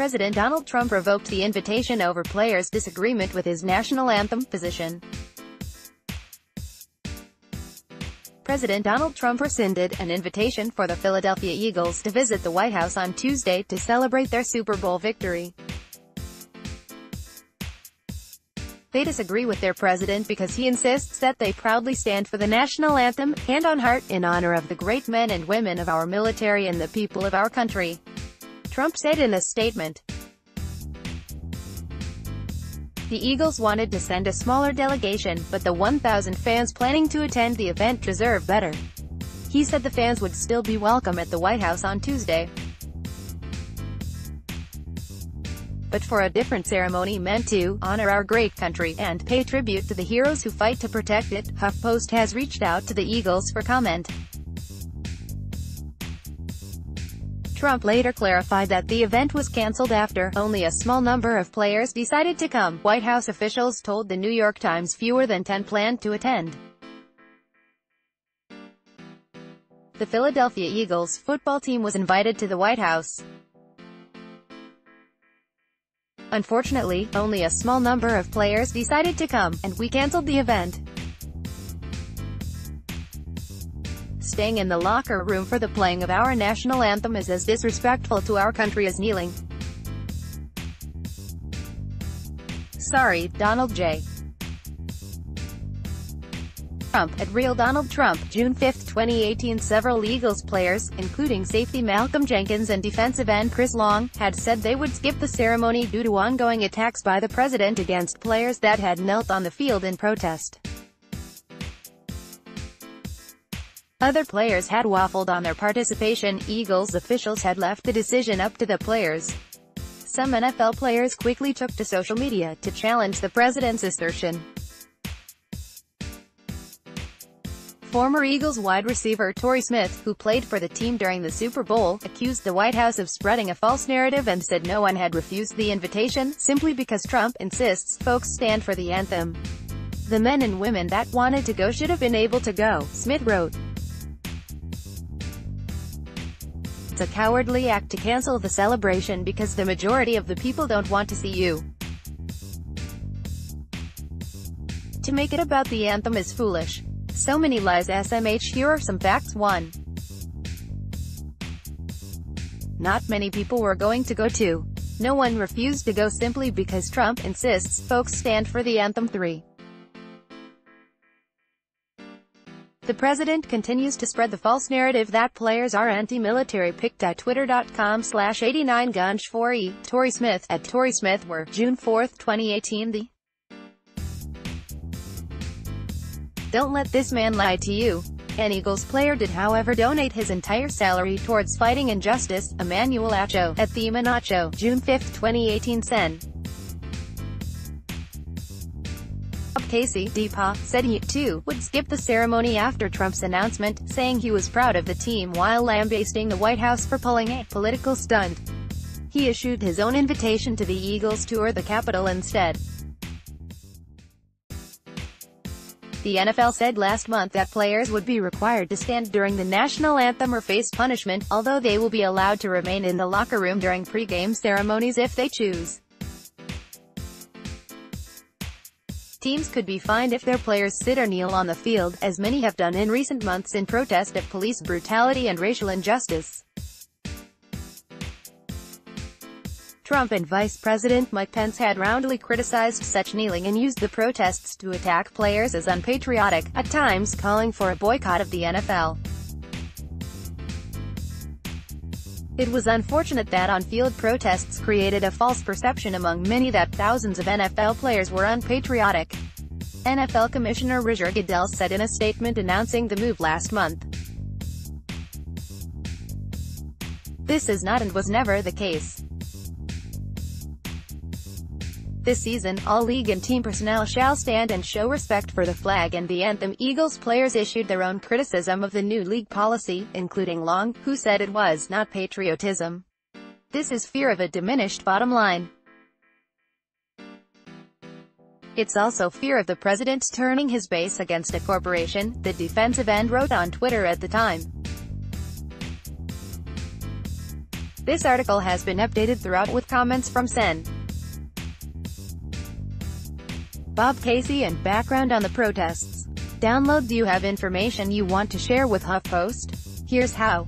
President Donald Trump revoked the invitation over players' disagreement with his national anthem position. President Donald Trump rescinded an invitation for the Philadelphia Eagles to visit the White House on Tuesday to celebrate their Super Bowl victory. They disagree with their president because he insists that they proudly stand for the national anthem, hand on heart, in honor of the great men and women of our military and the people of our country, Trump said in a statement. The Eagles wanted to send a smaller delegation, but the 1,000 fans planning to attend the event deserve better. He said the fans would still be welcome at the White House on Tuesday, but for a different ceremony meant to honor our great country and pay tribute to the heroes who fight to protect it. HuffPost has reached out to the Eagles for comment. Trump later clarified that the event was canceled after only a small number of players decided to come. White House officials told the New York Times fewer than 10 planned to attend. The Philadelphia Eagles football team was invited to the White House. Unfortunately, only a small number of players decided to come, and we canceled the event. Staying in the locker room for the playing of our national anthem is as disrespectful to our country as kneeling. Sorry, Donald J. Trump, at Real Donald Trump, June 5, 2018. Several Eagles players, including safety Malcolm Jenkins and defensive end Chris Long, had said they would skip the ceremony due to ongoing attacks by the president against players that had knelt on the field in protest. Other players had waffled on their participation. Eagles officials had left the decision up to the players. Some NFL players quickly took to social media to challenge the president's assertion. Former Eagles wide receiver Torrey Smith, who played for the team during the Super Bowl, accused the White House of spreading a false narrative and said no one had refused the invitation, simply because Trump insists folks stand for the anthem. The men and women that wanted to go should have been able to go, Smith wrote. It's a cowardly act to cancel the celebration because the majority of the people don't want to see you. To make it about the anthem is foolish. So many lies. SMH. Here are some facts. 1. Not many people were going to go to. No one refused to go simply because Trump insists folks stand for the anthem. 3. The president continues to spread the false narrative that players are anti-military. Picked at twitter.com/89gunch4e. Torrey Smith, at Torrey Smith were, June 4, 2018. The Don't let this man lie to you. An Eagles player did however donate his entire salary towards fighting injustice. Emmanuel Acho, at the Manacho, June 5, 2018. Sen. Casey Depa said he, too, would skip the ceremony after Trump's announcement, saying he was proud of the team while lambasting the White House for pulling a political stunt. He issued his own invitation to the Eagles tour the Capitol instead. The NFL said last month that players would be required to stand during the national anthem or face punishment, although they will be allowed to remain in the locker room during pre-game ceremonies if they choose. Teams could be fined if their players sit or kneel on the field, as many have done in recent months in protest of police brutality and racial injustice. Trump and Vice President Mike Pence had roundly criticized such kneeling and used the protests to attack players as unpatriotic, at times calling for a boycott of the NFL. It was unfortunate that on-field protests created a false perception among many that thousands of NFL players were unpatriotic, NFL Commissioner Roger Goodell said in a statement announcing the move last month. This is not and was never the case. This season, all league and team personnel shall stand and show respect for the flag and the anthem. Eagles players issued their own criticism of the new league policy, including Long, who said it was not patriotism. This is fear of a diminished bottom line. It's also fear of the president turning his base against a corporation, the defensive end wrote on Twitter at the time. This article has been updated throughout with comments from Sen. Bob Casey and background on the protests. Download. Do you have information you want to share with HuffPost? Here's how.